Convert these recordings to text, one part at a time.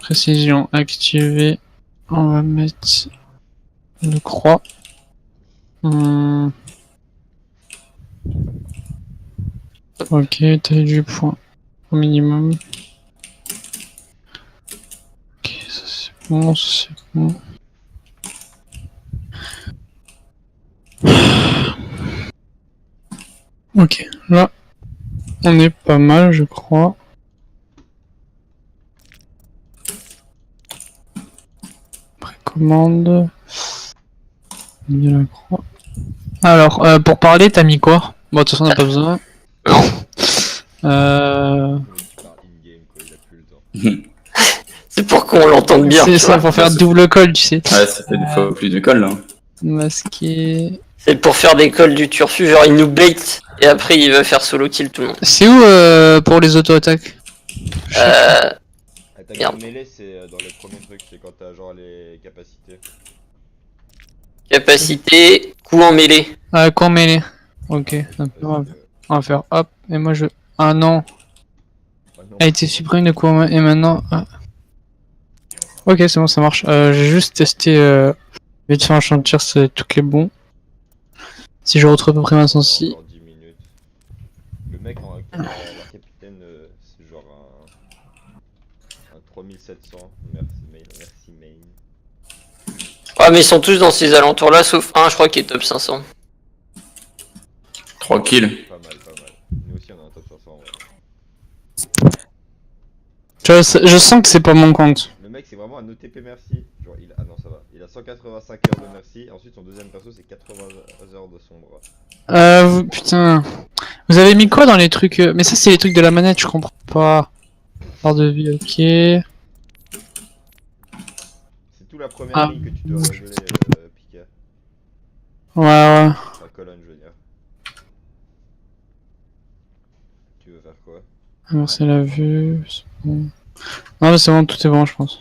Précision activée. On va mettre une croix. Ok, taille du point au minimum. Ok, ça c'est bon, ça c'est bon. Ok, là, on est pas mal, je crois. Précommande. Il y a la croix. Alors, pour parler, t'as mis quoi? Bon, de toute façon, on n'a pas besoin. Non. C'est pour qu'on l'entende bien. C'est ça, pour faire double call, tu sais. Ouais, ça fait des fois plus de call là. Masqué. C'est pour faire des calls du turfu, genre il nous bait et après il va faire solo kill tout le monde. C'est où pour les auto-attaques? Attaque Merde. de mêlée, c'est dans les premiers trucs, c'est quand t'as genre les capacités. Capacité, coup en mêlée. Ah, quoi mêlée? Ok, d'accord. On va faire hop, et moi je... Ah non, Ah non. a été supprimé de coup en main, et maintenant... Ah. Ok, c'est bon, ça marche. J'ai juste testé vite fait un champ de tir, c'est tout qui est bon. Si je retrouve à peu près ma sensi. Dans 10 minutes. Le mec en la capitaine, c'est genre un 3700. Merci main, merci main. Ah mais ils sont tous dans ces alentours là sauf un je crois qui est top 500. 3 kills. Pas mal, pas mal. Nous aussi on a un top 500 ouais. Je sens que c'est pas mon compte. Le mec c'est vraiment un OTP merci. Genre il ah non ça va. Il a 185 heures de merci. Ensuite son deuxième perso c'est 80 heures de sombre. Putain. Vous avez mis quoi dans les trucs Mais ça c'est les trucs de la manette, je comprends pas. Barre de vie, ok. C'est tout la première Ah. ligne que tu dois regeler Pika. Ouais. La colonne je veux dire. Tu veux faire quoi? Alors c'est la vue, c'est bon. Non mais c'est bon, tout est bon je pense.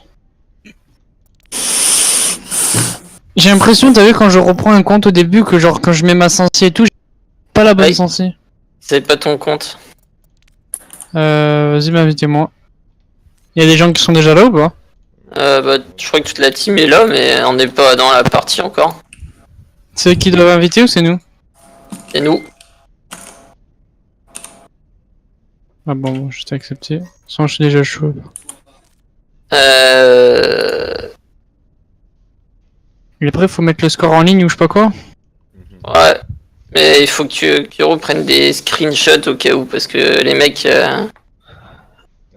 J'ai l'impression, t'as vu quand je reprends un compte au début, que genre quand je mets ma sensi et tout, j'ai pas la bonne Ouais. sensi. C'est pas ton compte. Vas-y, invitez-moi. Y'a des gens qui sont déjà là ou pas? Bah je crois que toute la team est là mais on n'est pas dans la partie encore. C'est eux qui doivent inviter ou c'est nous? C'est nous. Ah bon, je t'ai accepté. Sans je suis déjà chaud. Et après, faut mettre le score en ligne ou je sais pas quoi. Ouais. Mais il faut que Kuro prenne des screenshots au cas où parce que les mecs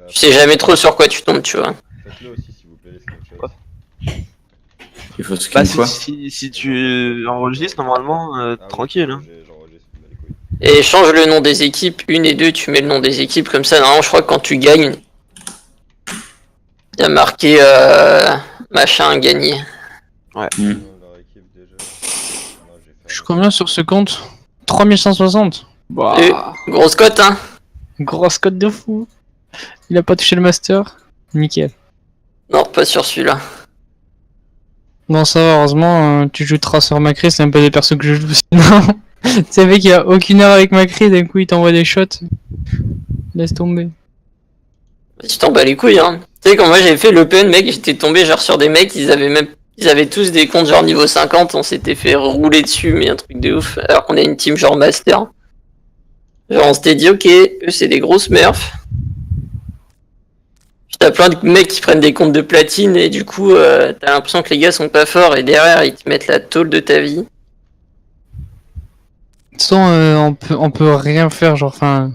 tu sais jamais trop sur quoi tu tombes tu vois. Faites-le aussi s'il vous plaît les screenshots. Il faut skin Bah, quoi. si tu enregistres normalement, Ah oui, tranquille. Hein. j'enregistre, je me bats les couilles. Et change le nom des équipes, 1 et 2 tu mets le nom des équipes comme ça, normalement je crois que quand tu gagnes, il y a marqué machin gagné. Leur équipe déjà. Non, j'ai fait Je suis combien sur ce compte? 3160. Bah, Grosse cote hein. grosse cote de fou. Il a pas touché le master. Nickel. Non pas sur celui-là. Non, ça va, heureusement, tu joues Tracer Macri, c'est un peu des persos que je joue sinon. Tu sais, mec, il y a aucune heure avec Macri, d'un coup il t'envoie des shots. Laisse tomber. Tu t'en bats les couilles hein. Tu sais quand moi j'avais fait l'open mec, j'étais tombé genre sur des mecs, ils avaient tous des comptes genre niveau 50, on s'était fait rouler dessus mais un truc de ouf, alors qu'on a une team genre master. Genre on s'était dit ok, eux c'est des grosses smurfs. Puis t'as plein de mecs qui prennent des comptes de platine et du coup t'as l'impression que les gars sont pas forts et derrière ils te mettent la tôle de ta vie. De toute façon, on peut rien faire, genre, enfin.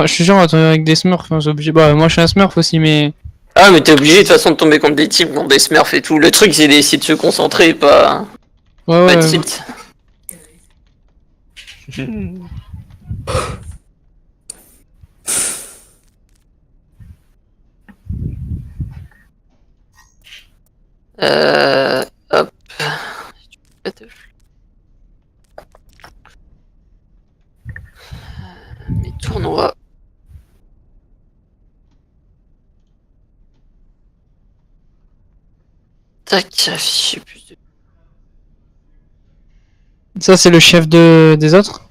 Je suis sûr, on va tomber avec des smurfs, hein, c'est obligé. Bah, moi je suis un smurf aussi, mais. Ah mais t'es obligé de toute façon de tomber contre des types, contre des smurfs et tout. Le truc c'est d'essayer de se concentrer, pas Ouais, de ouais. tilt. Hop. Mes tournois. Tac, afficher plus de... Ça, c'est le chef des autres?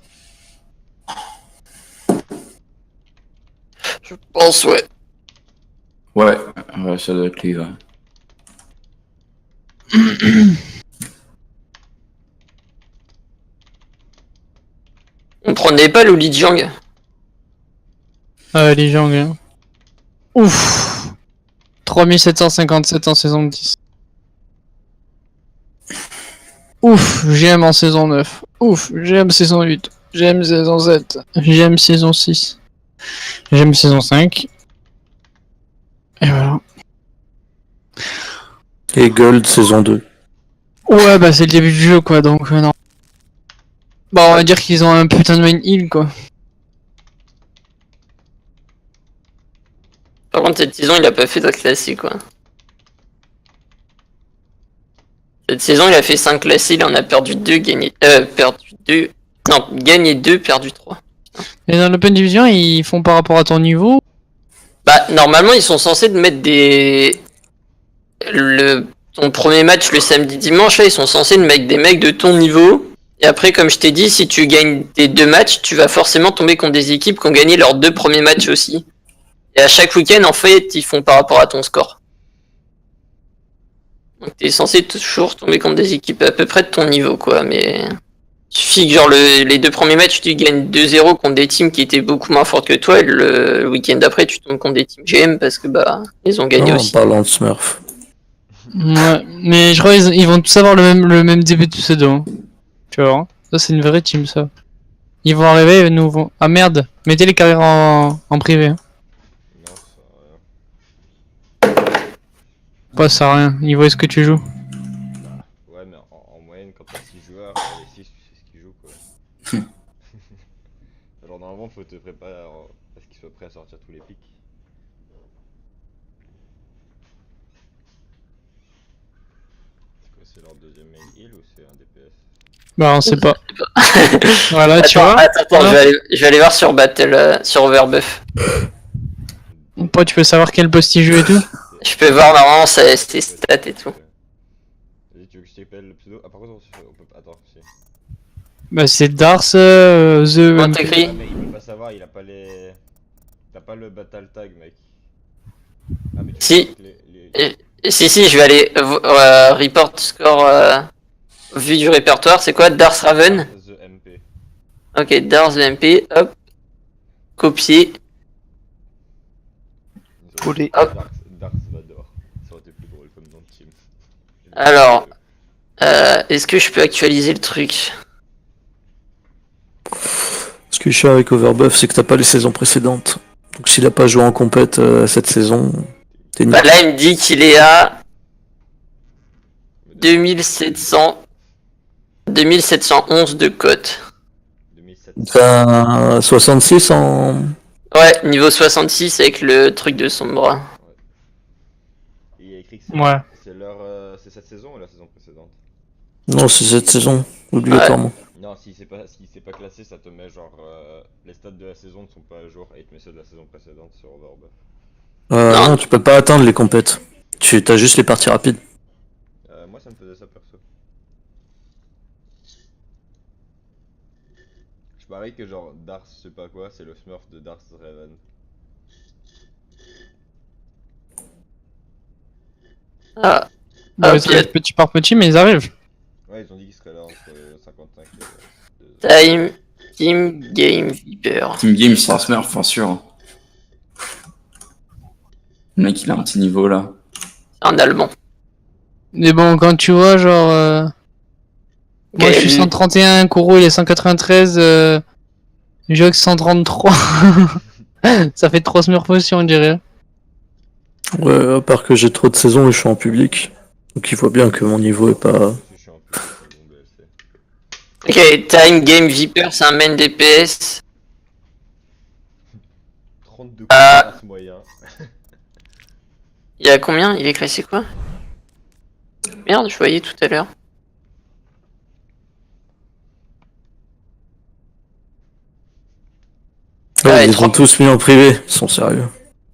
Je pense, ouais. Ouais, ouais, ça doit être lui, ouais. On prenait pas Luli Jiang. Les gens, hein. Ouf. 3757 en saison 10. Ouf, GM en saison 9. Ouf, GM saison 8. GM saison 7. GM saison 6. GM saison 5. Et voilà. Et Gold saison 2. Ouais, bah c'est le début du jeu quoi, donc non. Bah on va dire qu'ils ont un putain de main heal quoi. Par contre, cette saison, il a pas fait de classique, quoi. Cette saison, il a fait 5 classiques, il en a perdu 2, gagné... perdu 2... Non, gagné 2, perdu 3. Et dans l'Open Division, ils font par rapport à ton niveau? Bah, normalement, ils sont censés te mettre des... Ton premier match le samedi dimanche, là, ils sont censés te mettre des mecs de ton niveau. Et après, comme je t'ai dit, si tu gagnes tes 2 matchs, tu vas forcément tomber contre des équipes qui ont gagné leurs 2 premiers matchs aussi. Et à chaque week-end, en fait, ils font par rapport à ton score. Donc t'es censé toujours tomber contre des équipes à peu près de ton niveau, quoi, mais... Il suffit que genre les 2 premiers matchs, tu gagnes 2-0 contre des teams qui étaient beaucoup moins fortes que toi, et le week-end d'après, tu tombes contre des teams GM parce que, bah, ils ont gagné Non, aussi. en parlant de Smurf. Ouais, mais je crois qu'ils vont tous avoir le même début de pseudo. Hein. Tu vois, hein. Ça c'est une vraie team ça. Ils vont arriver et nous vont... Ah merde, mettez les carrières en privé. Hein. Non, ça rien. Pas ça rien, ils voient ce que tu joues. Ouais, mais en moyenne, quand t'as 6 joueurs, les 6, tu sais ce qu'ils jouent, quoi. Alors, normalement, faut te préparer à ce qu'ils soient prêts à sortir tous les pics. C'est quoi, c'est leur deuxième main heal ou c'est un DPS? Bah on sait pas. Voilà, tu Attends, vois. attends, Hein, je vais aller voir sur Battle, sur Overbuff. Pourquoi tu peux savoir quel poste il joue et tout? Je peux voir normalement ses stats et tout. Vas-y, tu veux que je t'appelle le pseudo? Ah, par contre, on peut... Attends, si. Bah c'est Dars, The... Comment t'écris? Ah, mais il peut pas savoir, il a pas les... T'as pas le battle tag, mec. Ah, mais tu Si. les... Si, je vais aller report score vue du répertoire. C'est quoi? Dars Raven? The MP. Ok, Dars the MP. Hop. Copier. Coller. Hop. Dark Vador. Ça aurait été plus drôle comme nom de team. Alors, est-ce que je peux actualiser le truc? Ce qui est chiant avec Overbuff, c'est que t'as pas les saisons précédentes. Donc s'il a pas joué en compète cette saison, t'es nul. Bah là, il me dit qu'il est à 2711 de cote. 2700. T'as 66 en... Ouais, niveau 66 avec le truc de son bras. Et il y a écrit que Ouais. c'est cette saison ou la saison précédente? Non, c'est cette saison, obligatoirement. Non, si c'est pas classé, ça te met genre les stats de la saison ne sont pas à jour et il te met ceux de la saison précédente sur Overbuff. Non. Non, tu peux pas atteindre les compètes. Tu as juste les parties rapides. Moi ça me faisait ça perso. Je parie que genre Dars, je sais pas quoi, c'est le Smurf de Dars Raven. Ah, Bah, Ah, ils arrivent petit par petit, mais ils arrivent. Ouais, ils ont dit qu'ils seraient là entre 55 et... Time, Team Game Viper. Team Game, c'est un smurf, bien sûr. Le mec, il a un petit niveau là. Un allemand. Mais bon, quand tu vois, genre... Moi je suis 131, Kuro il est 193, Jox 133. Ça fait 3 smurfs aussi, on dirait. Ouais, à part que j'ai trop de saisons et je suis en public. Donc il voit bien que mon niveau est pas... Je suis un peu bon BLC. Ok, Time Game Viper, c'est un main DPS. 32 compétences moyen. Il y a combien? Il est classé quoi? Merde, je voyais tout à l'heure. Ouais, ils et les ont tous mis en privé, ils sont sérieux.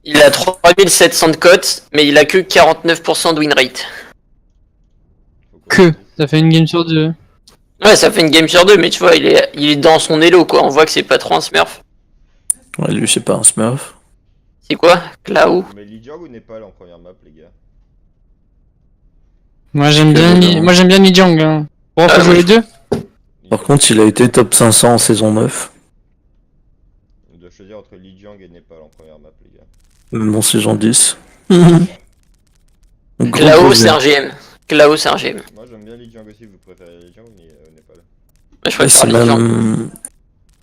Il a 3700 de cote, mais il a que 49% de win rate. Faut qu'on Que retrouve. ça fait une game sur 2. Ouais, ça fait une game sur 2, mais tu vois, il est dans son élo quoi. On voit que c'est pas trop un smurf. Ouais, lui c'est pas un smurf. C'est quoi? Clau? Mais Lijiang ou Népal en première map, les gars? Moi j'aime bien, moi j'aime bien Lijiang. Hein. Bon, faut jouer les deux. Par contre, il a été top 500 en saison 9. On doit choisir entre Lijiang et Népal en première map, les gars. Même en saison 10. Donc, Clau, gros c'est projet. un GM. Clau, c'est un GM. Moi j'aime bien Lijiang aussi, vous préférez Lijiang ou Népal? Je Ouais, préfère c'est Lijiang. même...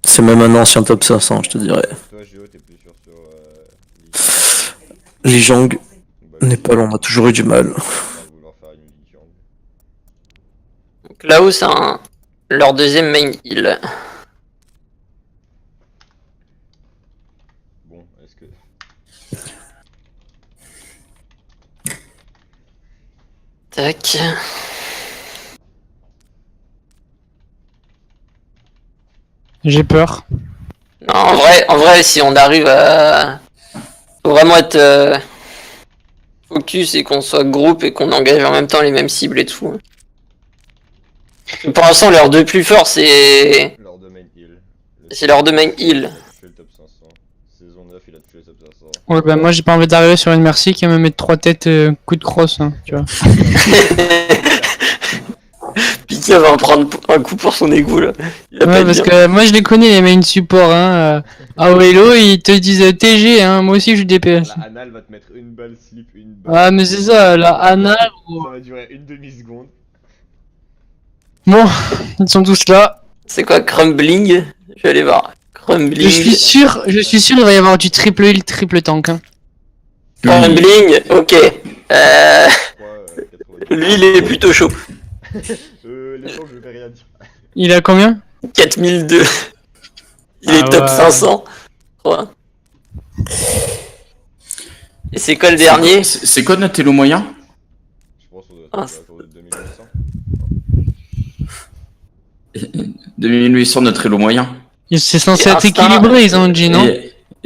C'est même un ancien top 500, je te dirais. Toi, Géo, t'es plus sûr sur Lijiang, Lijiang. Bah, Népal, on a toujours eu du mal. on va vouloir faire une Lijiang. Clau, c'est leur deuxième main heal. Bon, est-ce que... Tac. J'ai peur. Non, en vrai, si on arrive à... Faut vraiment être focus et qu'on soit groupe et qu'on engage en même temps les mêmes cibles et tout. Pour l'instant, leurs deux plus forts, c'est Lors de main heal. leurs deux main heal. Il a touché le top 500. Saison 9, il a touché le top 500. Ouais, bah moi j'ai pas envie d'arriver sur une Mercy qui va me mettre 3 têtes coup de crosse, hein, tu vois. Pika va en prendre un coup pour son égout là. Il va pas Ouais, être parce bien. que moi je les connais les main support, hein. À Hello, ils te disent TG, hein. Moi aussi je suis DPS. La Anal va te mettre une balle slip, une balle. Ah, mais c'est ça, la Anna. Ça va durer une demi-seconde. Bon, ils sont tous là. C'est quoi Crumbling? Je vais aller voir. Crumbling. Je suis sûr, il va y avoir du triple heal, triple tank, hein. Crumbling, ok. Je crois, 90. Lui il est plutôt chaud. Les gens, je vais rien dire. Il a combien? 4002. Il est Ah top ouais. 500. Je crois. Et c'est quoi le dernier? C'est quoi notre élo moyen? Je pense qu'on doit Ah, être autour de 2800. 2800 notre élo moyen. C'est censé Et être Instinct. équilibré, ils ont dit, non?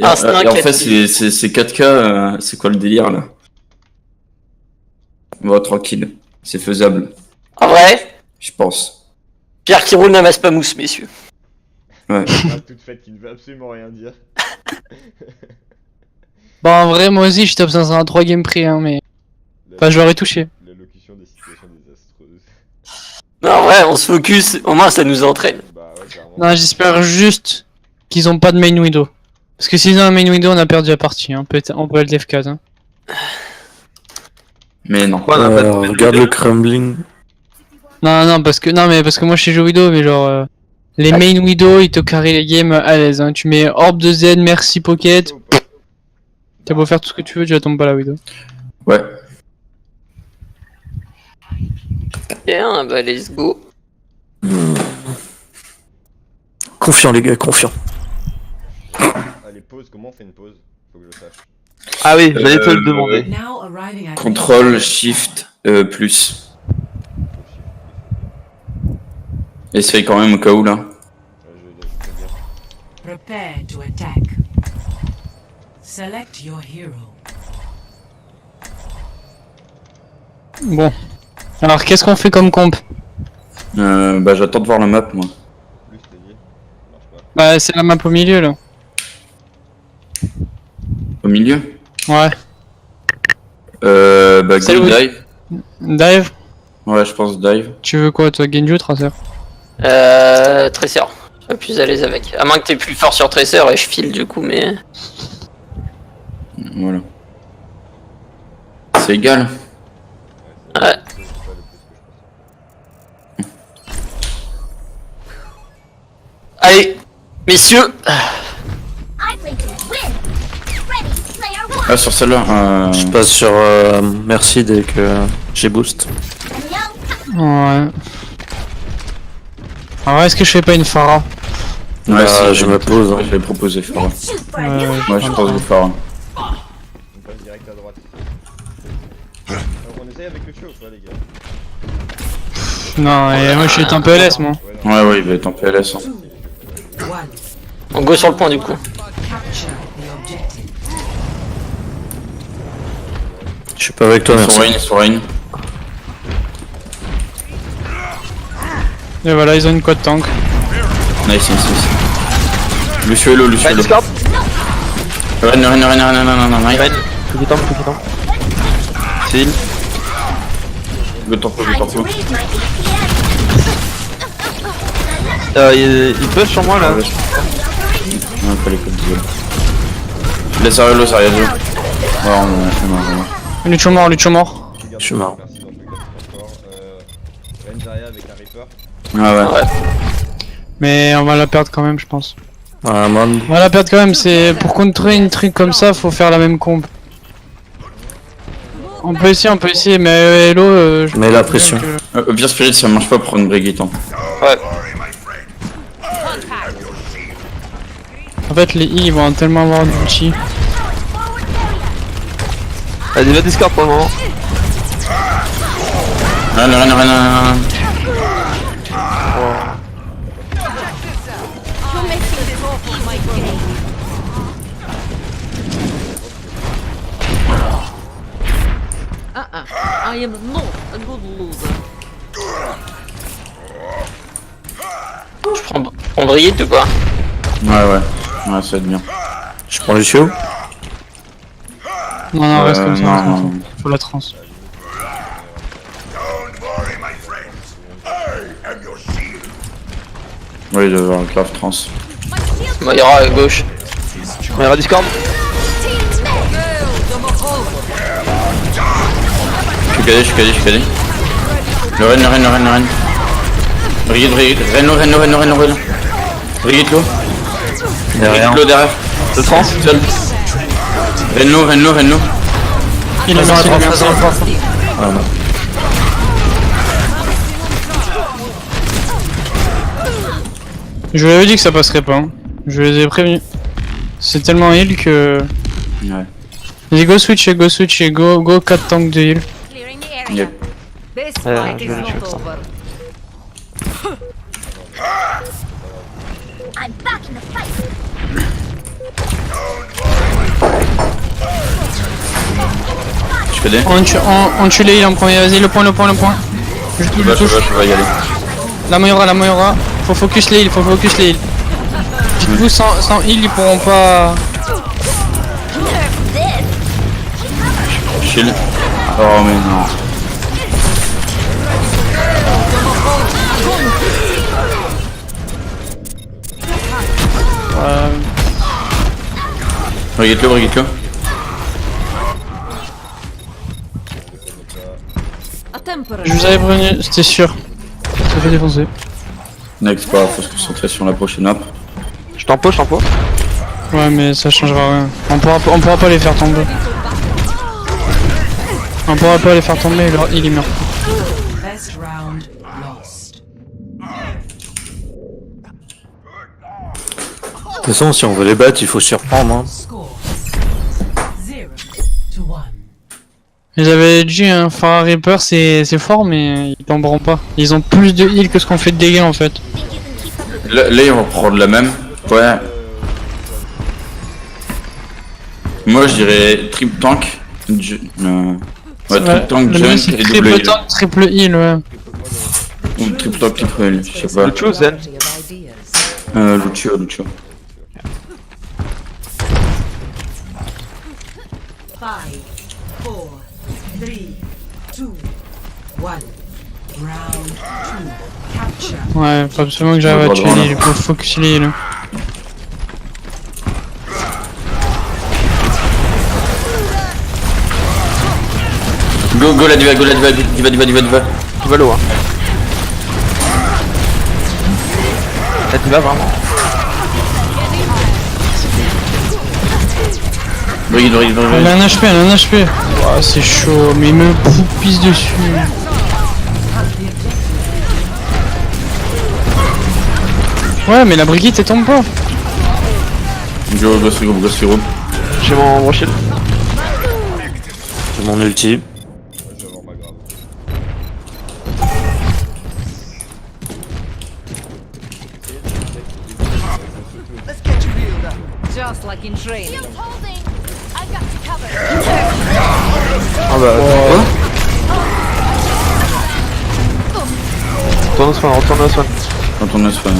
Instinct, et en fait, 4000. c'est 4K, c'est quoi le délire là? Bon, tranquille, c'est faisable, En vrai, je pense. Pierre qui roule n'amasse pas mousse, messieurs. Ouais. Ah, toute faite qui ne veut absolument rien dire. Bon, en vrai, moi aussi je suis top 500 à 3 games près, hein, mais. Enfin, je l'aurais touché. L'allocution des situations désastreuses. Non, en vrai, on se focus, au moins ça nous entraîne. Bah ouais, clairement. Non, j'espère juste qu'ils ont pas de main widow. Parce que s'ils ont un main widow, on a perdu la partie, hein. On peut être F4, hein. Mais non. Quoi, on a pas de main Regarde widow le crumbling. Non, parce que moi je suis joué widow, mais genre. Les main widow, ils te carrent les games à l'aise, hein. Tu mets Orb de Z, Merci Pocket. T'as beau faire tout ce que tu veux, tu la tombes pas la widow. Ouais. Bien, bah let's go. Confiant, les gars, confiant. Allez, pause, comment on fait une pause? Faut que je le sache. Ah oui, j'allais te le demander. Now arriving at Contrôle, shift, plus. Essaye quand même au cas où là. Ouais, je vais dire. Prepare to attack. Select your hero. Bon. Alors, qu'est-ce qu'on fait comme comp? Bah j'attends de voir la map moi. Plus, t'as dit? Ça marche pas. Bah, c'est la map au milieu là. Au milieu. Ouais. Bah Salut, go oui. dive. Dive? Ouais je pense dive. Tu veux quoi, toi? Genji ou Tracer? Tracer. Je serais plus à l'aise avec. À moins que t'es plus fort sur Tracer et je file du coup, mais. Voilà. C'est égal. Ouais, Ouais. c'est pas le plus que je pense. Allez, messieurs. I play to win. Ready, player one. Ah sur celle-là. Je passe sur Merci dès que j'ai boost. And young. Ouais. Alors, est-ce que je fais pas une Pharah? Ouais, Bah, si, je me pose, hein. Je vais proposer Farah. Let's shoot for a new Ouais, je pense que Farah. On passe direct à droite. Alors, on essaye avec le show ou pas, les gars? Non, et moi je suis un peu LS, moi. Ouais, non. Ouais, ouais, il va être en PLS. Hein. 1. On go sur le point du coup. Capture the objective. Je suis pas avec toi, Sur merci. Rain, sur Rain. Et voilà, ils ont une quad tank. Nice, nice, nice. Lucio Hello, Lucio Hello. Ren. Ren, tout qui tombe. C'est heal. Go tempo. Time to raise my DPS. Il push sur moi là. Ouais, fallait pas dire. Laisse Ariello, ça arrive. Ouais, on est mort. Lucho mort. Je suis mort. Merci dans tous les cas, c'est trop fort. Ren Zarya avec un Reaper. Ah ouais. Mais on va la perdre quand même, je pense. Ah, man. On va la perdre quand même, c'est pour contrer une truc comme ça, faut faire la même comp. On peut essayer, mais Hello. Mets la pression. Pire Spirit, ça marche pas pour prendre Brigitte. Hein. Ouais. En fait, les heals ils vont tellement avoir d'ulti. Allez, va Discord pour le moment. Ren. I am not a good loser. Je prends Brigitte ou pas? Ouais, ça va être bien. Je prends Lucio. Non, reste comme ça. non. Faut la trans. Oui, il doit avoir un grave trans. Moira à gauche. Moira Discord. Je suis calé. Le Ren. Brigitte. Ren. Brigitte l'eau. Derrière. L'eau derrière. Le trans. Seul. Ren. Il a mis Ah, non. Je lui avais dit que ça passerait pas. Hein. Je les ai prévenus. C'est tellement heal que. Ouais. Vas-y, go switch, go 4 tanks de heal. Clearing the area. Yep. This Yeah, fight is really not sure. over. I'm back in the fight. Je fais des. On tue les heals en premier, vas-y, le point. Je touche, Je vais y aller. La Moira. Faut focus les heals. Dites-vous, sans heal, ils pourront pas. Chill. Oh, mais non. Brigitte-le. A temporary. Je vous avais prévenu, c'était sûr. Ça fait défoncer. Next, pas, faut se concentrer sur la prochaine map. Je tempo. Ouais, mais ça changera rien. On pourra pas les faire tomber. Leur heal est mort. Best round lost. De toute façon, si on veut les battre, il faut surprendre. Hein. Score 0-1. Ils avaient dit un Phara Reaper c'est fort mais ils tomberont pas. Ils ont plus de heal que ce qu'on fait de dégâts en fait. Think you can keep up with Là, ils vont prendre la même. Ouais. Moi, je dirais triple tank. Ouais, triple tank, Le junk mieux, c'est et double triple heal. tank, triple heal, ouais. Ou triple tank, triple heal, je sais pas. Lucio, Zen. Lucio. 5, 4, 3, 2, 1. Round 2. Capture. Ouais, faut absolument que j'arrive à tuer les heals, faut focus les heals. Go la diva. Tout va l'eau, hein. Là, tu vas vraiment. Brigitte. Elle a un HP. Oh, c'est chaud, mais il me pisse dessus. Ouais, mais la Brigitte elle tombe pas. Go groupe. J'ai mon shield. J'ai mon ulti. Je vais avoir ma grave. Just like in training. Shield holding. I got you covered. Ah bah. Retourne au spawn. Quand on a ce fan.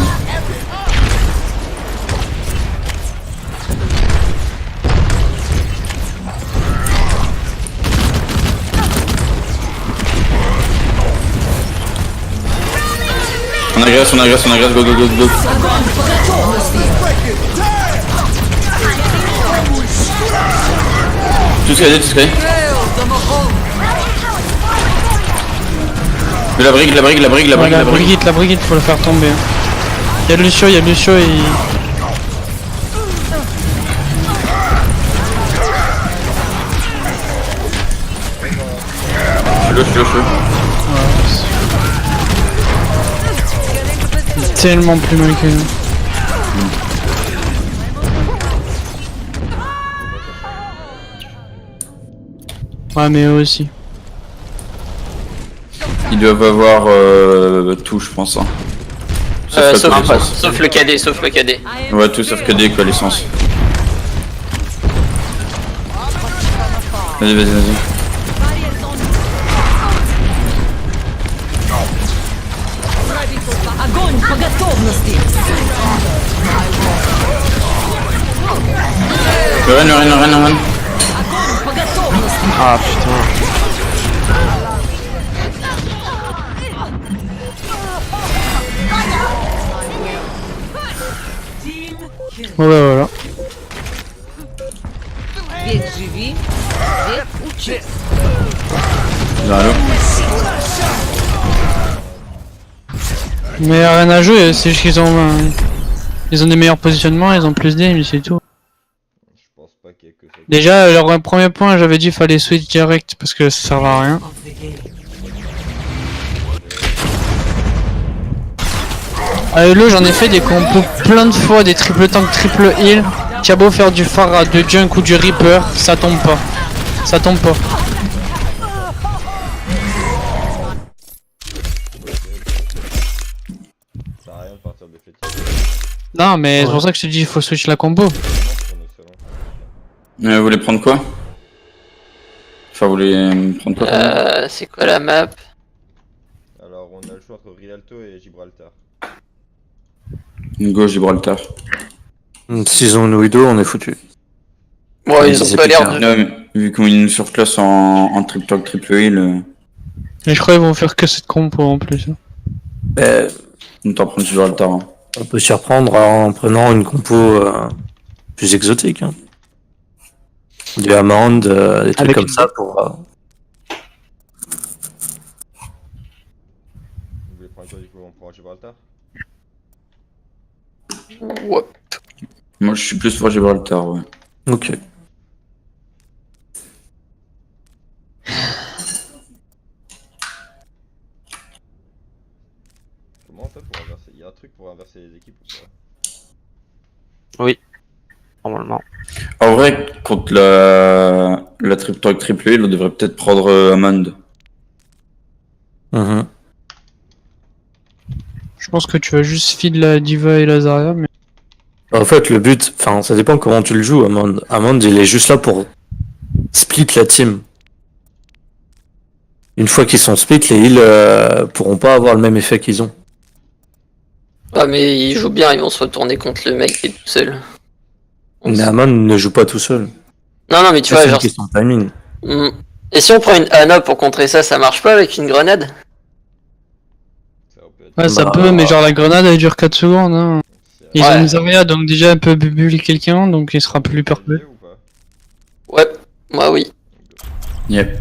On agresse, go, go, go, go. Tout ce qu'il y a. De la brigue, La brigade, faut le faire tomber. Y'a Lucio et... Je suis chaud. Tellement plus mal que nous. Ouais, mais eux aussi. Ils doivent avoir tout, je pense. Hein. Sauf le cadet, Ouais, tout sauf que des quoi, l'essence. Vas-y. Огонь по готовности! Run. По готовности! Ah putain. Ouais, voilà. Век живи, век учись. Allô. Mais rien à jouer, c'est juste qu'ils ont... ils ont des meilleurs positionnements, ils ont plus d'aim, c'est tout. Je pense pas qu'il y ait que ça. Déjà, leur premier point, j'avais dit fallait switch direct parce que ça sert à rien. Of the game. Elo, j'en ai fait des combos plein de fois, des triple tank, triple heal. T'as beau faire du Pharah, de Junk ou du Reaper, ça tombe pas. Ça tombe pas. Ça sert à rien de partir des flétiers. Non, mais c'est pour ça que je te dis il faut switch la combo. On est selon. Vous voulez prendre quoi? Enfin, vous voulez prendre quoi? C'est quoi la map? Alors on a le choix entre Rialto et Gibraltar. Go, Gibraltar. S'ils ont une Widow, on est foutu. Ouais, ils ont pas l'air de... Non, mais vu qu'on nous surclasse en triple talk, triple heal, Et je crois qu'ils vont faire que cette combo en plus. on t'en prend Gibraltar. Hein. On peut s'y reprendre en prenant une compo plus exotique. Hein. Du Amand, des trucs Avec comme une- ça pour. Vous voulez prendre quoi du coup? On prend Gibraltar? Ouais. Moi, je suis plus pour Gibraltar, ouais. Ok. Comment on fait pour inverser? Il y a un truc pour inverser les équipes ou pas? Normalement. En vrai, contre la triple talk, triple heal, on devrait peut-être prendre Amand. Mhm. Je pense que tu vas juste feed la Diva et la Zarya, mais... En fait, le but, enfin, ça dépend comment tu le joues, Amand. Amand, il est juste là pour split la team. Une fois qu'ils sont split, les heals pourront pas avoir le même effet qu'ils ont. Ah mais ils jouent bien, ils vont se retourner contre le mec qui est tout seul. Mais Amand ne joue pas tout seul. Non mais tu vois C'est une genre... question de timing. Et si on prend une Ana pour contrer ça, ça marche pas avec une grenade? Ça peut être. Ouais, ça Bah, peut, mais genre la grenade elle dure 4 secondes. Hein. Ils Ouais. ont une Zarya, donc déjà elle peut bubuler quelqu'un, donc il sera plus parfait. Ou pas? Ouais, moi oui. Yep.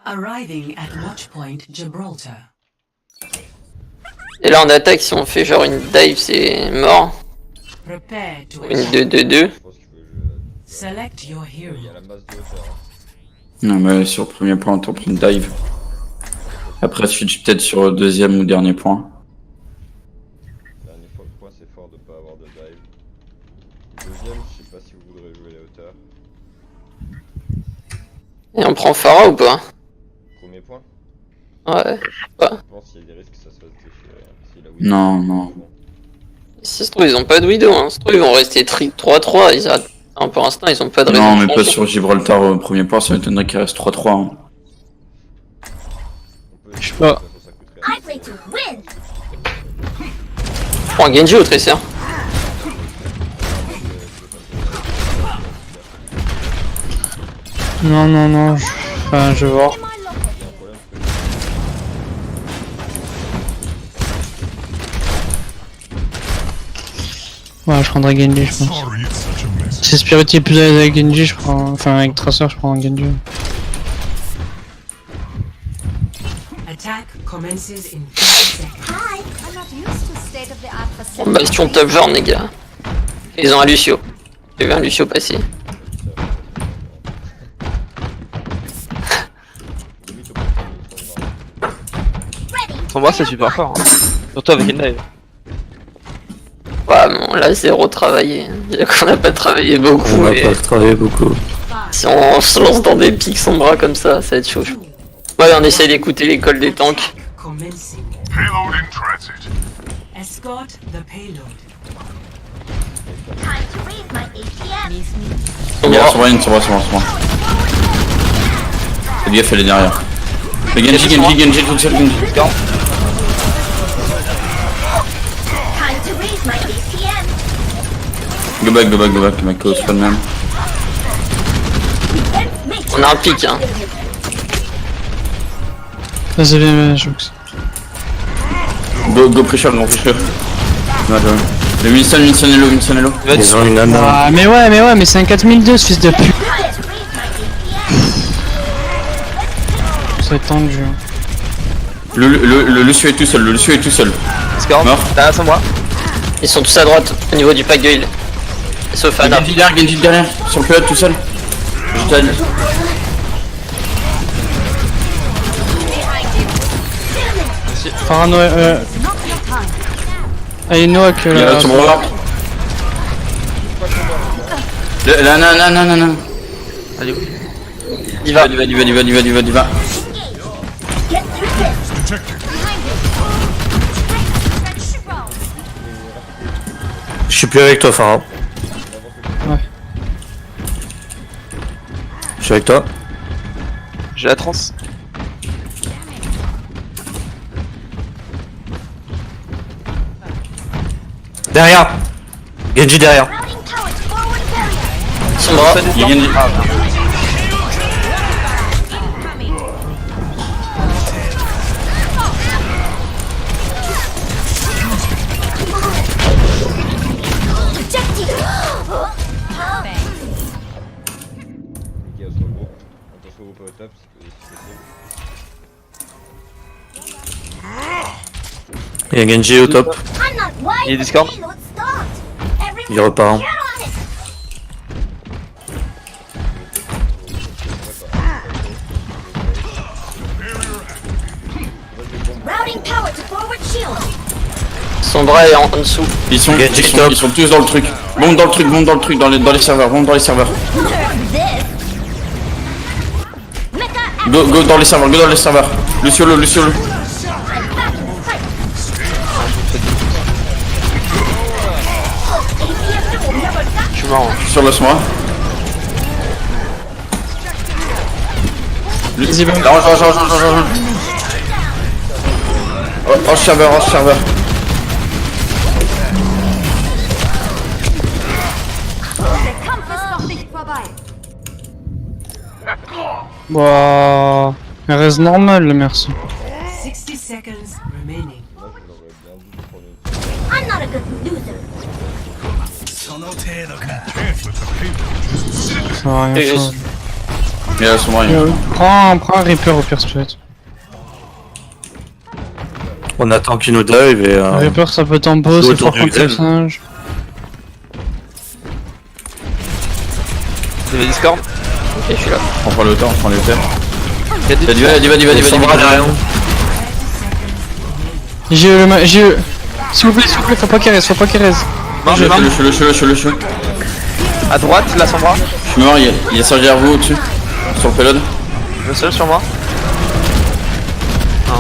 Arriving at Watchpoint Gibraltar. Et là en attaque, si on fait genre une dive, c'est mort. Prepare to Une attack. 2-2-2. Je pense qu'il faut jouer. Select your Il y a hero. la masse de hauteur. Hein. Non, mais sur le premier point, on t'en prend une dive. Après, switch peut-être sur le deuxième ou dernier point. Dernier point, c'est fort de pas avoir de dive. Deuxième, je sais pas si vous voudrez jouer les hauteurs. Et on prend Pharah ou pas? Premier point, Ouais. je pense qu'il y a des risques que ça se fasse déchirer. Hein. Si la Widow- Non, non. Si ça se trouve, ils ont pas de Widow, hein. Ça se trouve, ils vont rester 3-3. Ils arrêtent... enfin, pour l'instant, ils ont pas de raison Non, de mais pas changer. sur Gibraltar au premier point, ça m'étonnerait qu'il reste 3-3. Hein. On peut Je sais pas. de toute façon, ça coûte rien. I play to win. Prends Genji ou Tracer? Non, Enfin, je vais voir. Ouais, je prendrai Genji, je pense. Si Spirit est plus à l'aise avec Genji, je prends. Enfin, avec Tracer, je prends Genji. Attack commences in 30 seconds. Hi, I'm not used to state of the art Bon, Bastion top genre, les gars. Ils ont un Lucio. J'ai vu un Lucio passer. Sombra c'est super fort. Hein. Surtout avec une dive. Ouais, bon, là, zéro travaillé. C'est-à-dire qu'on n'a pas travaillé beaucoup. On va et pas travailler beaucoup. si on se lance dans des pics Sombra comme ça va être chaud. Ouais, on essaie d'écouter l'école des tanks. Commencing. Escort the payload. time to read my ATM. Sombra, Sombra. Fais gaffe, elle est derrière. Mais Genji, toute seule, Genji. Time to read my ATM. Go back, close, pas de même. On a un pic, hein. Vas-y, viens, Joux. Go pressure. Ouais, le Winston est low. Ils ont une nana. Ah, mais mais c'est un 4002 ce fils de pute. Ça va être tendu. Le Lucio est tout seul, Scorn, Mort. t'as Sombra. Ils sont tous à droite au niveau du pack de heal. Sauf Anna. Genji derrière, sur le pilote tout seul. Je t'aide. Farano, Aino que Il y a Sombra. Non. Allez où? Il va. Get through this. Je suis plus avec toi, Farah. Ouais. Je suis avec toi. J'ai la trans. Derrière. Genji derrière. Routing towards forward barrier. Sombra. Il y a Genji. Objective. Ok, on se regroupe. On se regroupe au top si possible. Il y a Genji au top. I'm not why Il est the Discord. payload stopped. Il repart. Get on it. Routing power to forward shield. Sombra est en dessous. Ils sont tous dans le truc. Bombe dans le truc, dans les serveurs, bombe dans les serveurs. This. Mecha Go dans les serveurs. Lucio. I'm back in the fight. Je suis mort. Sur le Sombra. Vas-y, bon. Range. Range serveur. Bah, elle reste normale, merci. 60 seconds remaining. Moi, je l'aurais bien dit de prendre une... I'm not a good loser. Ça va rien Et faire. Il y a Sombra. Prends un Reaper au pire, Spirit. On attend qu'il nous dive et Reaper, ça peut tempo, c'est autour fort du contre le glaive. singe. Vous avez Discord. Ok, je suis là. On prend le temps, Il y a des Sombra derrière nous. J'ai eu S'il vous plaît, faut pas qu'il reste, Mort, je Je le suis. À droite, la Sombra. Je suis mort, il y a Sergi à vous au-dessus. Sur le payload. Le seul sur moi. Non,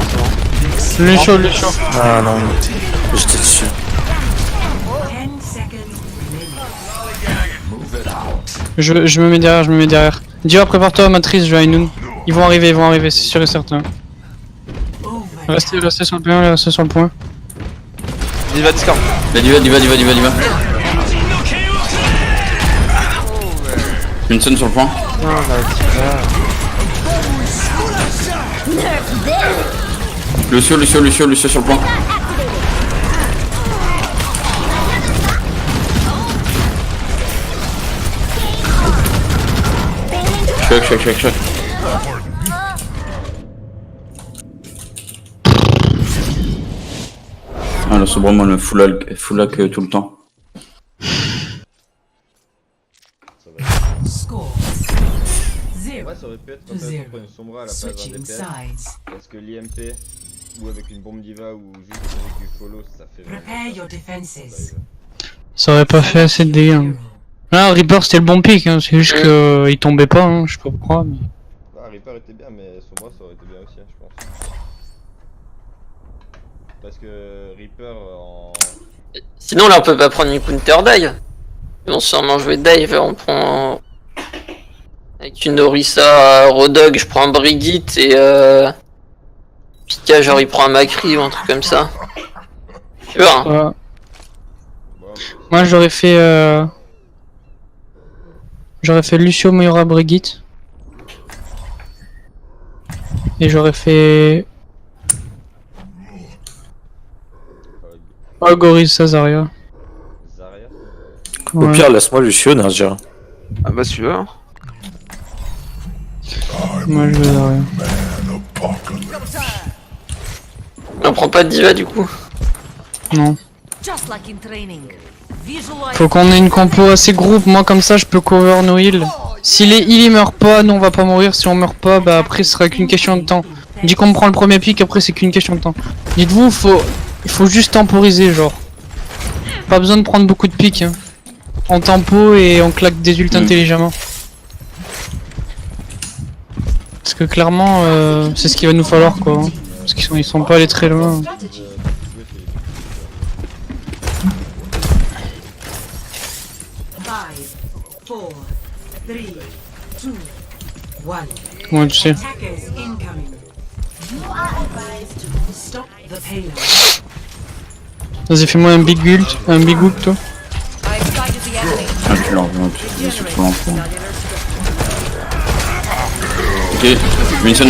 c'est bon. Le chaud. Ah non. J'étais dessus. 10 seconds remaining. Je me mets derrière. Dior, prépare-toi, Matrice, je vais à Inoun. Ils vont arriver, c'est sûr et certain. Over. Restez sur le point, Il va Discord. La diva. Une sonne sur le point. Non, là, Lucio sur le point. Choc. Ah là c'est vraiment le full hack tout le temps. Score. Zero. Ouais, ça aurait pu être intéressant Zero. pour une Sombra à la place d'un Switching DPS. sides. Parce que l'IMP, ou avec une bombe diva, ou juste avec du follow, ça fait Prepare vraiment your defenses. Ça aurait pas fait assez de dégâts. Hein. Ah, Reaper c'était le bon pick, hein. C'est juste que il tombait pas, hein. Je sais pas pourquoi. Mais... Ah, Reaper était bien, mais Sombra ça aurait été bien aussi, hein, je pense. Parce que Reaper en... Sinon là on peut pas prendre une counter dive. Ils vont sûrement jouer dive, on prend... Avec une Orisa Rodog, je prends un Brigitte et Pika genre il prend un Macri ou un truc comme ça. Tu vois hein. Ouais. Bon, Moi j'aurais fait Lucio Moira Brigitte. Et j'aurais fait Orisa Zarya. Zarya. Au Ouais. pire, laisse-moi Lucio, Nazir. Ah bah si tu veux. Hein. Moi je veux Zarya. On prend pas de diva du coup. Non. Just like in training. Visualize. Faut qu'on ait une compo assez groupe, moi comme ça je peux cover nos heals. Si les heals ils meurent pas, nous on va pas mourir, si on meurt pas, bah après ce sera qu'une question de temps. Dès qu'on prend le premier pick, après c'est qu'une question de temps. Dites-vous, il faut juste temporiser genre. Pas besoin de prendre beaucoup de pics. Hein. On tempo et on claque des ults intelligemment. Parce que clairement, c'est ce qu'il va nous falloir quoi. Hein. Parce qu'ils sont pas allés très loin. Five, four, three, two, one. Ouais, tu sais. Attackers incoming. Stop the payload. Vas-y, fais-moi un big ult, toi. I sighted the enemy. Ah tu l'envoies, tu sur tout l'enfant. Ok, Winston.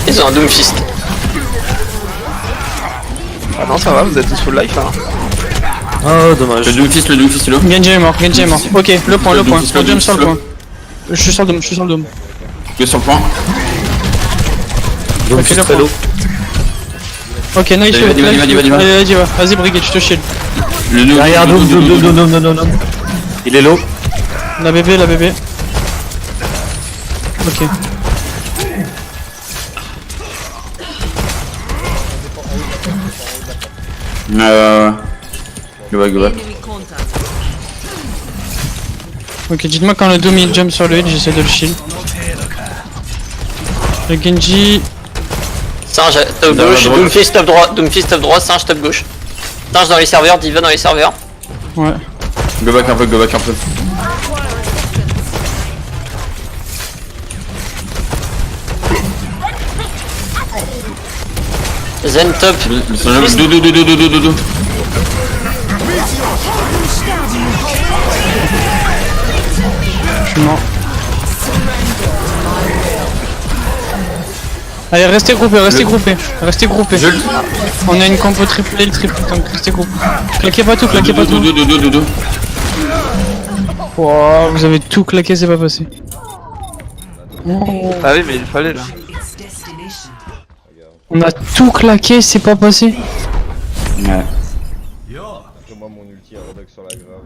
Ils ont un Doomfist. Ah non, ça va, vous êtes tous full life là. Oh, dommage. Le Doomfist est là. Genji est mort. Ok, le point. Le On jump sur le point. Je suis sur le dôme. Tu es sur le point. Donc, Ok, c'est le très point. low. Ok, nice. Vas-y. Allez, vas-y, Brigitte, je te shield. Derrière, non. Il est low. La bébé. Ok. Go back. Enemy contact. Ok, dites-moi quand le Doom il jump sur le head, j'essaie de le shield. Le Genji. Singe top gauche, Doomfist top droit, Singe top gauche. Singe dans les serveurs, Diva dans les serveurs. Ouais. Go back un peu. Zen top. Do. Je suis mort. Allez, restez groupés. On a une compo triple heal, donc restez groupés. Claquez pas tout. Do. Wow, vous avez tout claqué, c'est pas passé. Ah oui, mais il fallait là. Its destination. On a tout claqué, c'est pas passé. Ouais. Après moi mon ulti à Rodog sur la grave,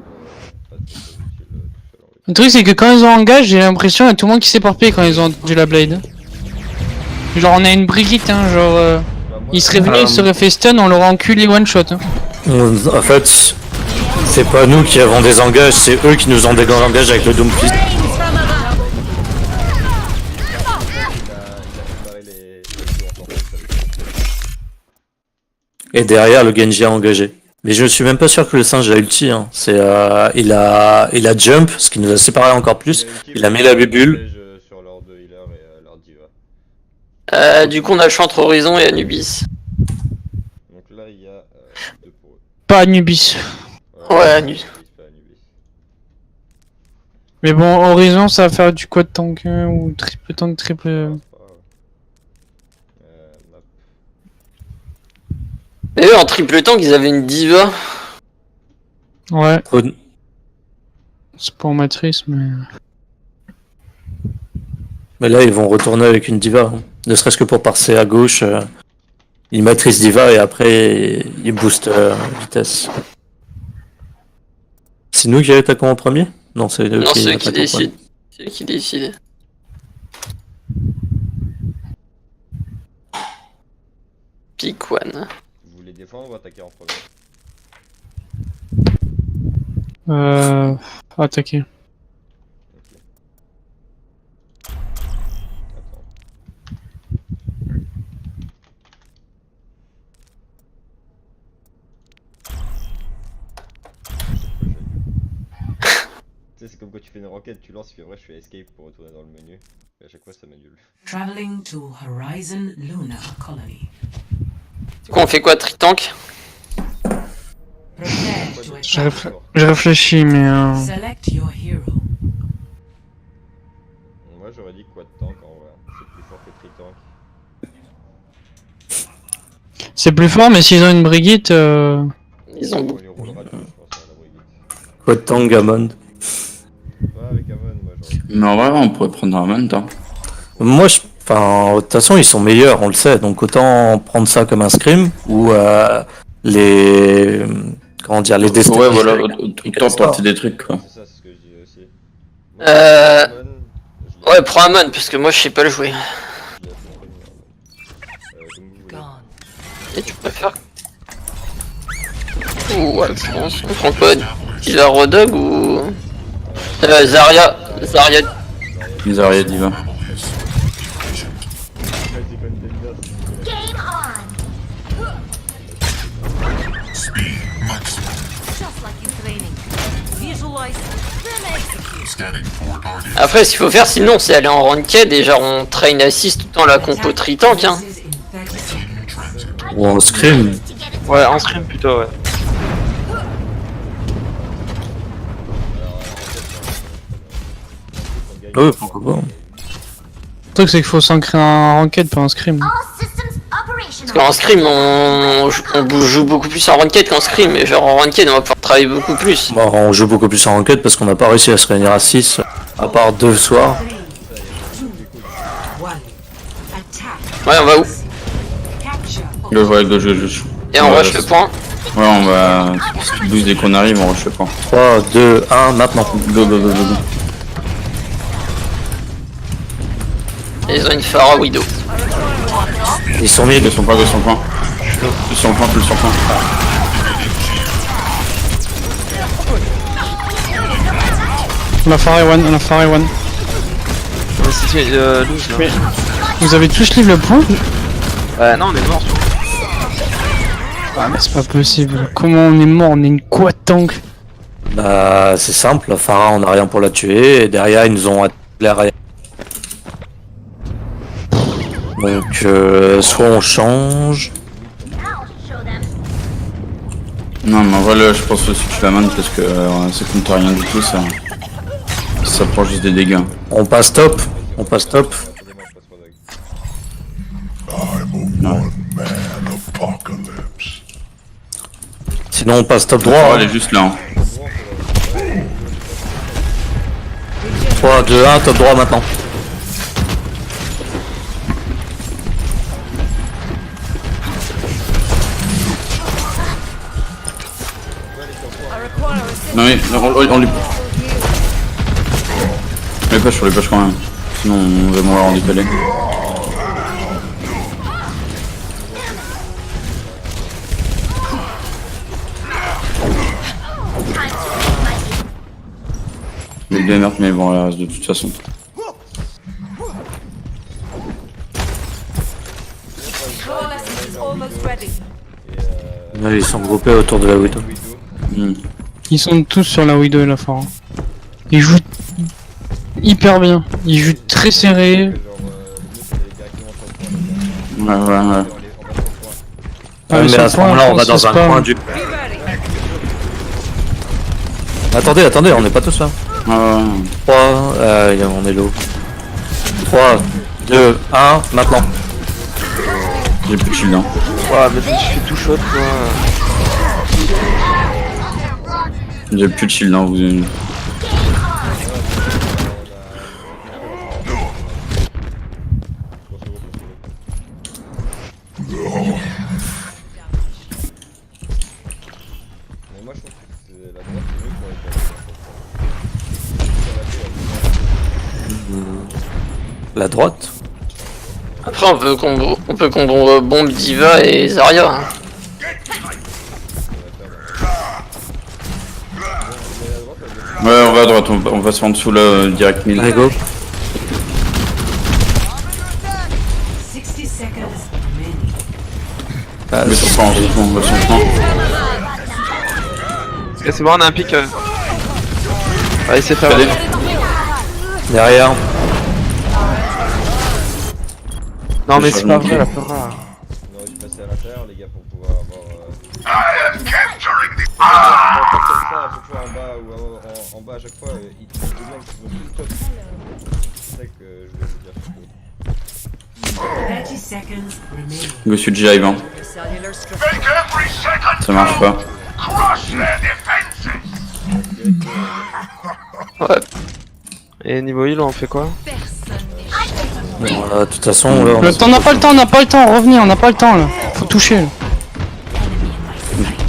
pas très utile tout seul en fait. Le truc c'est que quand ils ont engage, j'ai l'impression qu'il y a tout le monde qui s'éparpille quand ils ont entendu la blade. Genre on a une Brigitte, hein, genre ils seraient venus, ils seraient fait stun, on l'aurait enculé one shot. Hein. En fait, c'est pas nous qui avons des engages, c'est eux qui nous ont désengagés avec le Doomfist. Et derrière, le Genji a engagé. Mais je suis même pas sûr que le singe a ulti. Hein. Il a jump, ce qui nous a séparés encore plus. Il a mis la bubule. Sur leur deux healers et leur diva. Du coup on a le choix entre Horizon et Anubis. Donc là il y a 2 pour eux. Pas Anubis. Ouais, Anubis. Pas Anubis. Mais bon, Horizon ça va faire du quad tank ou triple tank, triple. Et eux, en triple tank, ils avaient une diva. Ouais, Faut- c'est pas en matrice, mais. Mais là, ils vont retourner avec une diva. Hein. Ne serait-ce que pour passer à gauche. Ils maîtrisent diva et après, ils boostent vitesse. C'est nous qui attaquons en premier? Non, c'est eux Non, c'est eux attaquent qui en premier. décident. C'est eux qui décident. Pick one. Vous voulez défendre ou attaquer en premier? Attaquer. Ok. Attends. Tu sais, c'est comme quand tu fais une roquette, tu lances, puis après je fais escape pour retourner dans le menu. Et à chaque fois ça m'annule. Traveling to Horizon Lunar Colony. Du coup, on fait quoi, tritank? Prepare to Je, attack. je réfléchis, mais. Select your hero. Moi j'aurais dit quad tank en vrai. C'est plus fort que tritank. C'est plus fort, mais s'ils ont une Brigitte. Ils ont On les roulera dessus, je pense, à la Brigitte. Quoi de tank, Gamond? Ouais, avec Amon, moi j'aurais dit. Mais en vrai, on pourrait prendre un moment, hein. Moi, enfin, de toute façon, ils sont meilleurs, on le sait. Donc autant prendre ça comme un scrim ou les, comment dire, les destins. Ouais, voilà, autant tenter des trucs, quoi. C'est ça, c'est ce que je dis aussi. Moi, Euh, Amon, je l'ai- Ouais, prends Amon, parce que moi, je sais pas le jouer. je l'ai assez connu, Amon. Comme vous voulez. Gone. Et tu préfères? Ouais, je pense. On prend quoi? Diva Rodog ou. Zarya. Zarya. Les arrières diva. Game on. Just like in training. Visualize, then execute. Après, ce qu'il faut faire sinon, c'est aller en ranked et genre on train assist tout le temps la compo tritank. Hein. Commences in 30 seconds. Ou en scrim. Ouais, en scrim plutôt, ouais. Oui, pourquoi pas. Le truc, c'est qu'il faut s'ancrer en ranked, pas en scrim. All systems operational. Parce qu'en scrim, on joue beaucoup plus en ranked qu'en scrim. Et genre en ranked, on va pouvoir travailler beaucoup plus. Bon, on joue beaucoup plus en ranked parce qu'on n'a pas réussi à se réunir à 6, à part 2 soirs. 1. Attack. Ouais, on va où? Capture. Ouais, gauche. Et on Ouais, rush le point. Ouais, on va. Speed boost dès qu'on arrive, on rush le point. 3, 2, 1, maintenant. Go. Et ils ont une Pharah Widow. Ils sont mis. Ils sont pas, plus sur le point. On a faré one. C'était loose, là. Vous avez tous livré le point? Non, on est mort. Ah, mais c'est pas possible. Comment on est mort? On est une quad tank. Bah, c'est simple. Farah, on n'a rien pour la tuer. Et derrière, ils nous ont attaqué l'arrière. Donc, soit on change. I'll show them. Non, mais en vrai, là, je pense aussi que tu la main parce que ça compte rien du tout, ça. Ça prend juste des dégâts. On passe top. Attendez-moi, je passe Rodog. Sinon, on passe top Droit, droit. elle est juste là. Hein. 3, 2, 1, top droit maintenant. Non, mais on lui. Les push quand même. Sinon, on va mourir en décalé. Les deux meurtres, mais bon, là, de toute façon. Coalescence is almost ready. Là, ils sont groupés autour de la Widow. Hmm. Ils sont tous sur la Widow et la Farah. Ils jouent hyper bien. Ils jouent très serré. Ouais. Ah, mais sur à le ce point, moment-là, on va je pense dans un que c'est coin pas- du. Be Attendez, ready. on n'est pas tous là. 3, on est low. 3, 2, 1, maintenant. J'ai plus de shield. Hein. Ouah, mais je me suis fait tout shot quoi. J'ai plus de shield hein, vous. Mais moi je trouve que c'est la droite c'est mieux pour les La droite. Après, on peut combo bombe Diva et Zarya. Hein. Ouais, on va à droite, on va en dessous là, direct 1000. Allez, go. 60 seconds remaining. Mais sur plan, on va sur plan. Eh, c'est bon, on a un pic. Allez, c'est fait. Allez. Derrière. Non, mais c'est pas vrai, la peur. On aurait dû passer à l'intérieur les gars pour pouvoir avoir... Pas comme ça, à chaque fois en bas ou en bas à chaque fois, ils trouvent des mecs qui vont tout top. C'est ça que je voulais vous dire surtout. 30 seconds remaining. Go sud j'arrive hein. Cellular structure. Ça marche pas. Ouais. Et niveau heal, on fait quoi? Voilà, de toute façon, là, On n'a pas le temps, revenez, on n'a pas le temps là. Faut toucher. Là.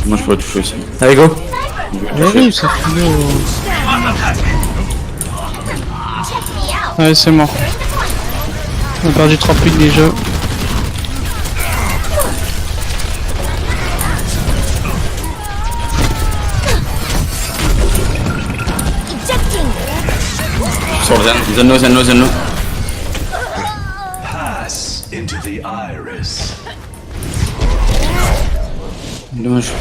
Moi je pourrais toucher aussi. allez, go. Oui, ça fait Ouais, c'est mort. On a perdu 3 pics déjà. Sur le Zenlo. Dommage.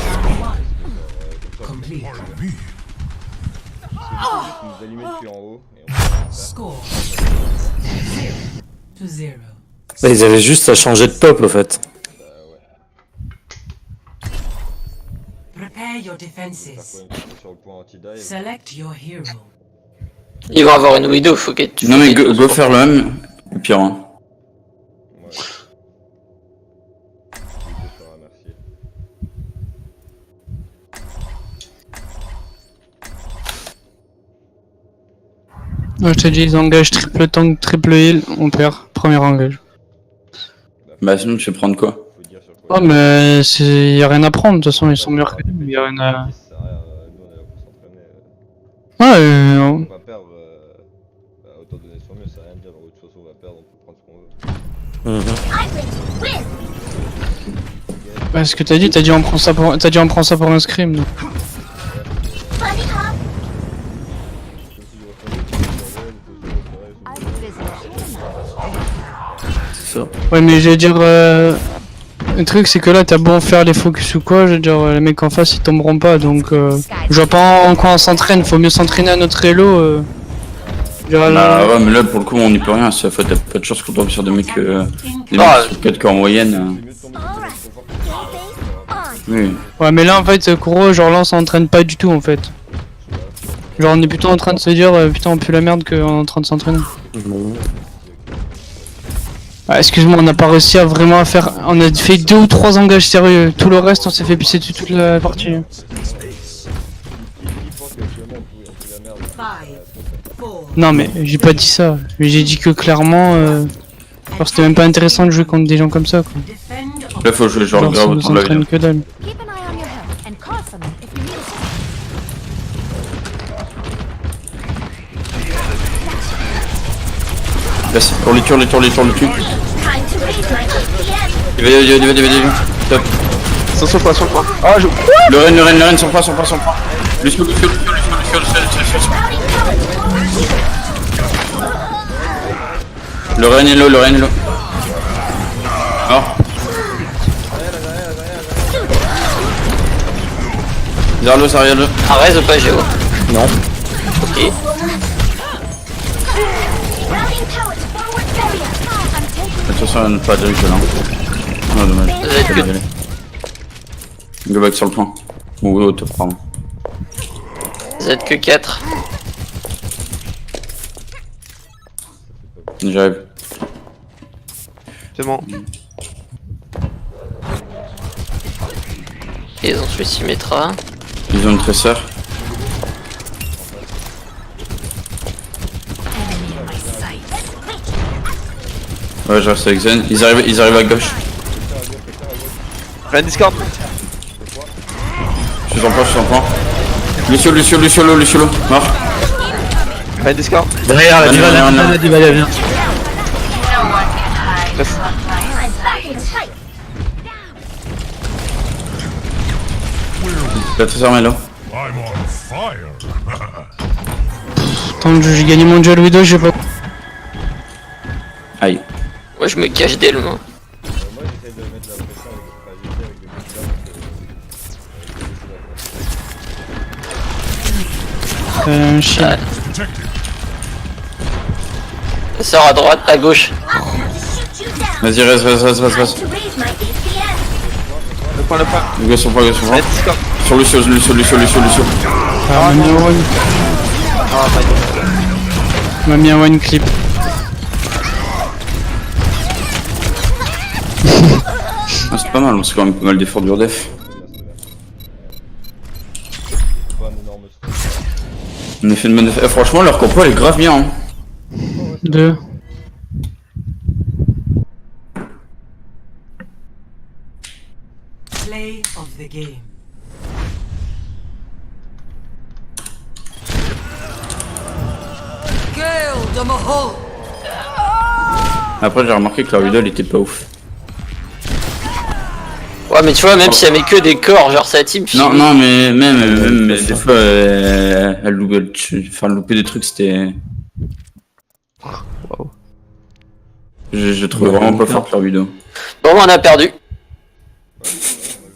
Complete. Ils nous allumaient depuis en haut. Et on... Score 0-0. Bah, ils avaient juste à changer de top, au fait. Prepare your defenses. Sur le point anti-dive. Select your hero. Ils vont avoir une Widow, faut qu'elle Non mais go faire le même, et pire hein. Ouais. Merci. Ouais, je t'ai dit, ils engagent triple tank, triple heal, on perd. Premier engage. Bah sinon tu veux prendre quoi? Faut dire sur quoi. Oh, mais y a rien à prendre, de toute façon, ils sont meilleurs que nous, y a rien à. Ça sert à rien, nous on est là pour s'entraîner. Ouais, On va perdre. Autant donner son mieux, ça sert à rien de dire. De toute façon on va perdre, on peut prendre ce qu'on veut. I think we win. ouais, ce que t'as dit, t'as dit on prend ça pour un scrim. Donc. Bunny hop. C'est ça. Ouais, mais je veux dire, le truc c'est que là, t'as beau faire les focus ou quoi, je veux dire, les mecs en face ils tomberont pas donc. Je vois pas en quoi on s'entraîne, faut mieux s'entraîner à notre elo. Bah ouais mais là pour le coup on n'y peut rien, ça fait t'as pas de chance qu'on tombe sur des mecs sur 4 corps en moyenne. Oui. Ouais, mais là en fait, Kuro, genre là on s'entraîne pas du tout en fait. Genre on est plutôt en train de se dire putain on pue la merde qu'on est en train de s'entraîner. Ah, excuse-moi, on n'a pas réussi à vraiment faire. On a fait 2 ou 3 engages sérieux. Tout le reste, on s'est fait pisser dessus toute la partie. Qui pense qu'actuellement on fout la merde. 5, 4. Non, mais j'ai pas dit ça. Mais j'ai dit que clairement, genre c'était même pas intéressant de jouer contre des gens comme ça. Quoi. Defend Là faut jouer genre Genre, grave ça nous autant de la entraîne vie. que dalle. Keep an eye on your health and call for me if you need assistance. Vas-y, on les tue. Time to raise my APM. Il va. Top. Sur le point. Ah, je. Le Ren, sur le point. Le scoop. Sprouting pellets. Le Ren est low. Mort. Zarlo, ça regarde. Arrête ou pas Géo? Non. Ok. Routing pellets forward barrier. I'm taking De toute façon, on n'a pas de là. Non, dommage. Vous êtes que- Go back sur le point. Ou au top, pardon. Vous êtes que 4. C'est J'arrive. bon. ils ont tué Symmetra. Ils ont une tresseur. Ouais, je reste avec Zen. Ils arrivent à gauche. Plein Discord. Je suis en point. Luciolo. Mort. Plein Discord. Derrière, la diva, la diva, viens. La trésor Melo. Tant que j'ai gagné mon duel Widow, je sais pas. Aïe. Moi je me cache d'elle, moi. Moi j'essaie de mettre la pression avec des bugs Chien. Elle sort à droite, à gauche. Vas-y, reste. To raise my ACS. Le point. Go sur point. Plein Discord. Sur Lucio. Ah, m'a mis un one clip. Ah, c'est pas mal, c'est quand même pas mal d'efforts du def. C'est pas un énorme stress. On a fait une bonne def. Franchement, leur compo elle est grave bien. Hein. 2. Play of the game. Gale de Mahal. Après, j'ai remarqué que leur Widow elle était pas ouf. Ouais, mais tu vois, même si elle met que des corps, genre sa team. Non, mais même des fois, elle loupait des trucs, c'était. Wow. Je trouvais vraiment pas forte leur Widow. Bon, on a perdu. Moi j'ai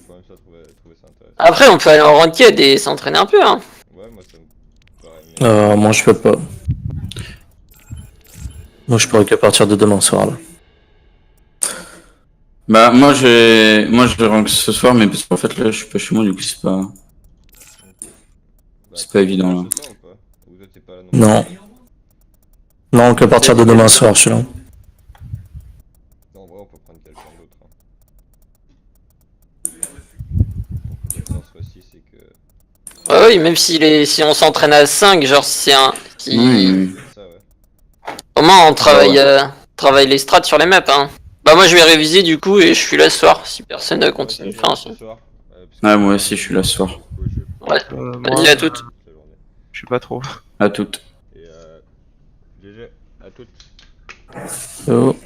quand même ça trouvé ça intéressant. Après, on peut aller en ranked et s'entraîner un peu, hein. Ouais, moi ça me paraît. Moi, je peux pas. Moi, je pourrais qu'à partir de demain soir, là. Bah, moi je rank ce soir, mais parce qu'en fait là, je suis pas chez moi, du coup c'est pas. C'est pas évident là. Ce soir ou pas? Ou toi, t'es pas là non plus? Non. Non, qu'à partir de demain soir, je suis là. Non, en vrai, on peut prendre quelqu'un d'autre. Hein. Dans ce fois-ci, c'est que. Ouais, oui, même si on s'entraîne à 5, genre si c'est un. Si... Oui. Ça, ouais. Au moins, on travaille, Ouais. travaille les strats sur les maps, hein. Bah, moi je vais réviser du coup et je suis là ce soir si personne ne continue. Enfin, si. Ce soir. Ouais, moi aussi je suis là ce soir. Ouais, Moi, vas-y à toutes. je sais pas trop. À toutes. Et GG, à toutes. Oh.